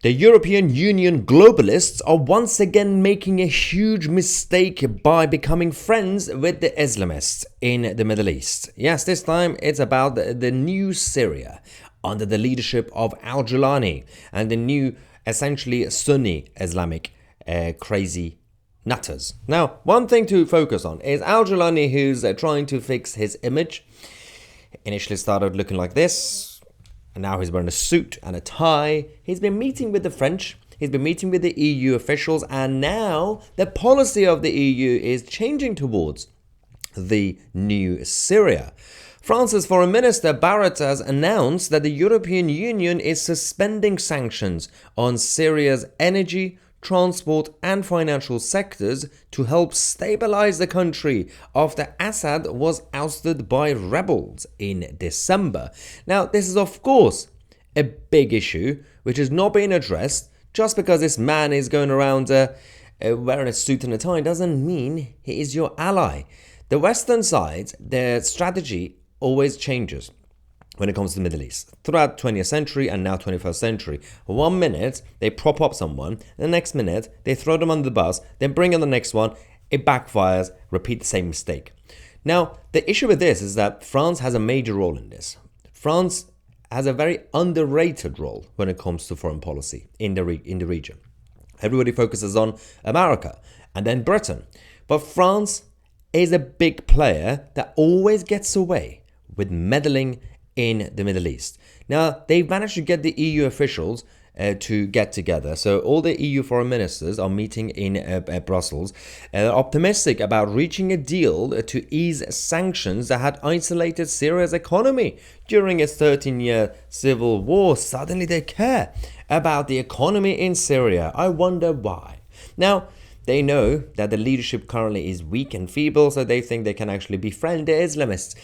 The European Union globalists are once again making a huge mistake by becoming friends with the Islamists in the Middle East. Yes, this time it's about the new Syria under the leadership of al-Jilani and the new, essentially Sunni Islamic crazy nutters. Now, one thing to focus on is al-Jilani, who's trying to fix his image. Initially started looking like this. And now he's wearing a suit and a tie. He's been meeting with the French. He's been meeting with the EU officials. And now the policy of the EU is changing towards the new Syria. France's Foreign Minister Barrett has announced that the European Union is suspending sanctions on Syria's energy, transport and financial sectors to help stabilize the country after Assad was ousted by rebels in December. Now, this is of course a big issue which is not being addressed. Just because this man is going around wearing a suit and a tie doesn't mean he is your ally. The Western side, their strategy always changes when it comes to the Middle East. Throughout 20th century and now 21st century, 1 minute they prop up someone, the next minute they throw them under the bus, then bring in the next one, it backfires, repeat the same mistake. Now, the issue with this is that France has a major role in this. France has a very underrated role when it comes to foreign policy in the region. Everybody focuses on America and then Britain, but France is a big player that always gets away with meddling in the Middle East. Now, they've managed to get the EU officials to get together. So all the EU foreign ministers are meeting in Brussels, optimistic about reaching a deal to ease sanctions that had isolated Syria's economy during its 13-year civil war. Suddenly they care about the economy in Syria. I wonder why. Now, they know that the leadership currently is weak and feeble, so they think they can actually befriend the Islamists.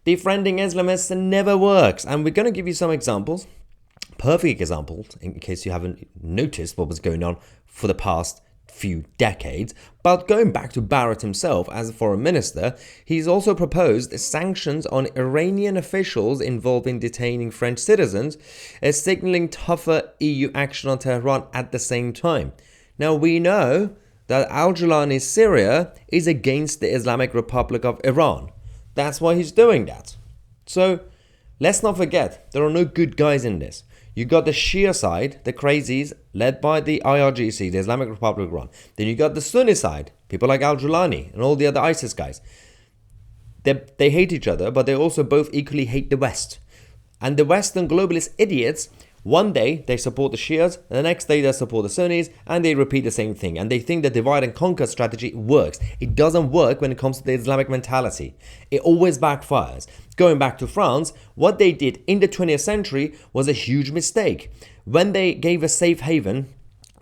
Befriending Islamists never works, and we're going to give you some examples, perfect examples, in case you haven't noticed what was going on for the past few decades. But going back to Barrett himself as a foreign minister, he's also proposed sanctions on Iranian officials involved in detaining French citizens, signaling tougher EU action on Tehran at the same time. Now, we know that al-Jilani's Syria is against the Islamic Republic of Iran. That's why he's doing that. So let's not forget, there are no good guys in this. You got the Shia side, the crazies, led by the IRGC, the Islamic Republic of Iran. Then you got the Sunni side, people like al-Jilani and all the other ISIS guys. They hate each other, but they also both equally hate the West. And the Western globalist idiots, one day they support the Shias, the next day they support the Sunnis, and they repeat the same thing. And they think the divide and conquer strategy works. It doesn't work when it comes to the Islamic mentality. It always backfires. Going back to France, what they did in the 20th century was a huge mistake. When they gave a safe haven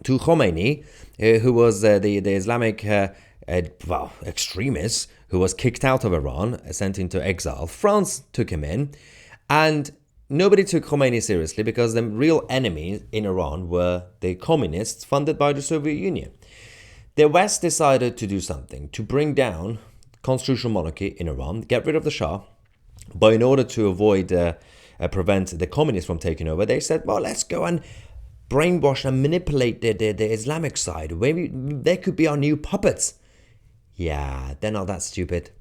to Khomeini, who was the Islamic extremist, who was kicked out of Iran, sent into exile, France took him in, and nobody took Khomeini seriously because the real enemies in Iran were the communists funded by the Soviet Union. The West decided to do something to bring down constitutional monarchy in Iran, get rid of the Shah, but in order to avoid, prevent the communists from taking over, they said, well, let's go and brainwash and manipulate the Islamic side. Maybe they could be our new puppets. Yeah, they're not that stupid.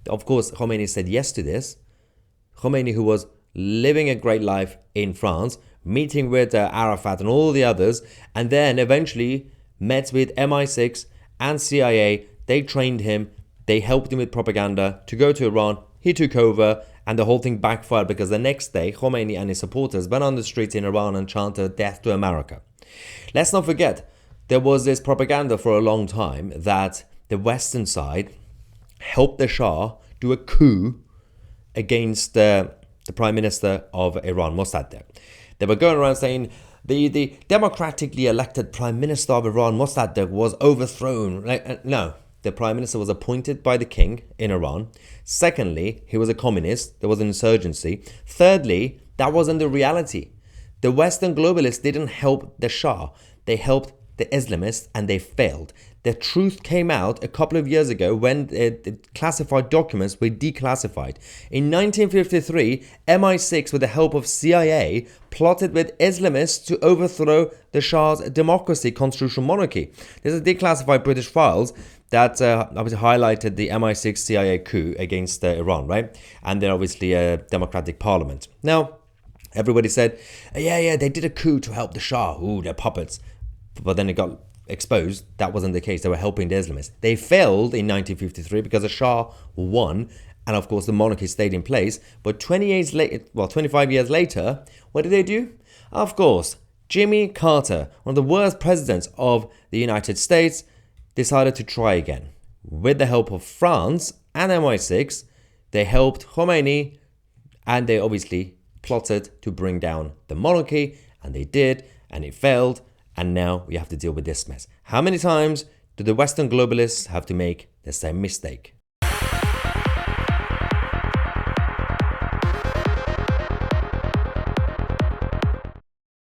Of course, Khomeini said yes to this. Khomeini, who was living a great life in France, meeting with Arafat and all the others, and then eventually met with MI6 and CIA. They trained him, they helped him with propaganda to go to Iran. He took over, and the whole thing backfired because the next day, Khomeini and his supporters went on the streets in Iran and chanted death to America. Let's not forget, there was this propaganda for a long time that the Western side helped the Shah do a coup against the Prime Minister of Iran, Mossadegh. They were going around saying the democratically elected Prime Minister of Iran, Mossadegh, was overthrown. No, the Prime Minister was appointed by the king in Iran. Secondly, he was a communist. There was an insurgency. Thirdly, that wasn't the reality. The Western globalists didn't help the Shah. They helped the Islamists, and they failed. The truth came out a couple of years ago when the classified documents were declassified. In 1953, MI6, with the help of CIA, plotted with Islamists to overthrow the Shah's democracy, constitutional monarchy. This is declassified British files that obviously highlighted the MI6 CIA coup against Iran, right? And then obviously a democratic parliament. Now, everybody said, yeah, they did a coup to help the Shah. Ooh, they're puppets. But then it got exposed. That wasn't the case. They were helping the Islamists. They failed in 1953 because the Shah won. And of course, the monarchy stayed in place. But 25 years later, what did they do? Of course, Jimmy Carter, one of the worst presidents of the United States, decided to try again. With the help of France and MI6, they helped Khomeini, and they obviously plotted to bring down the monarchy, and they did, and it failed, and now we have to deal with this mess. How many times do the Western globalists have to make the same mistake?